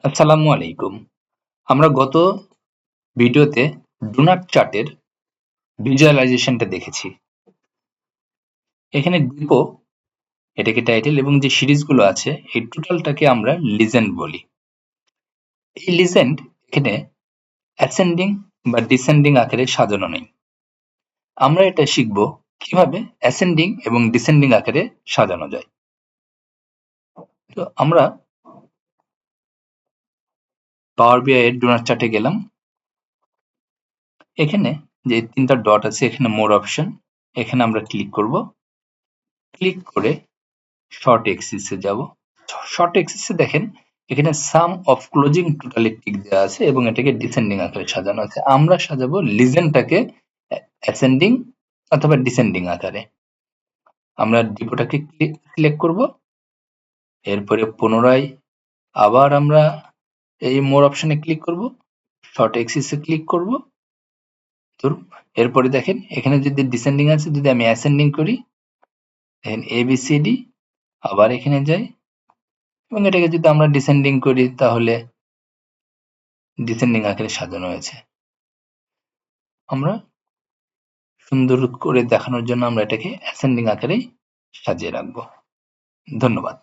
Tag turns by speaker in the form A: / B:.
A: আসসালামু আলাইকুম। আমরা গত ভিডিওতে ডোনাট চার্টের ভিজুয়ালাইজেশনটা দেখেছি। এখানে ডিপো, এটাকে টাইটেল, এবং যে সিরিজগুলো আছে এই টোটালটাকে আমরা লিজেন্ড বলি। এই লিজেন্ড এখানে অ্যাসেন্ডিং বা ডিসেন্ডিং আকারে সাজানো নেই। আমরা এটা শিখব কিভাবে অ্যাসেন্ডিং এবং ডিসেন্ডিং আকারে সাজানো যায়। তো আমরা পাওয়ার বিআই এর ডোনাট চার্টে গেলাম। এখানে যে তিনটা ডট আছে, এখানে মোর অপশন, এখানে আমরা ক্লিক করব। ক্লিক করে শর্ট এক্সিসে যাব। শর্ট এক্সিসে দেখেন এখানে সাম অফ ক্লোজিং টোটালি টিক দেওয়া আছে এবং এটাকে ডিসেন্ডিং আকারে সাজানো আছে। আমরা সাজাবো লিজেন্ডটাকে অ্যাসেন্ডিং অথবা ডিসেন্ডিং আকারে। আমরা ডিপোটাকে সিলেক্ট করব, এরপরে পুনরায় আবার আমরা এই মোর অপশনে ক্লিক করব, শর্ট এক্সিসে ক্লিক করব। ধরুন এরপরে দেখেন এখানে যদি ডিসেন্ডিং আছে, যদি আমি অ্যাসেন্ডিং করি, দেখেন এবিসিডি, আবার এখানে যাই এবং এটাকে যদি আমরা ডিসেন্ডিং করি তাহলে ডিসেন্ডিং আকারে সাজানো হয়েছে। আমরা সুন্দর করে দেখানোর জন্য আমরা এটাকে অ্যাসেন্ডিং আকারেই সাজিয়ে রাখবো। ধন্যবাদ।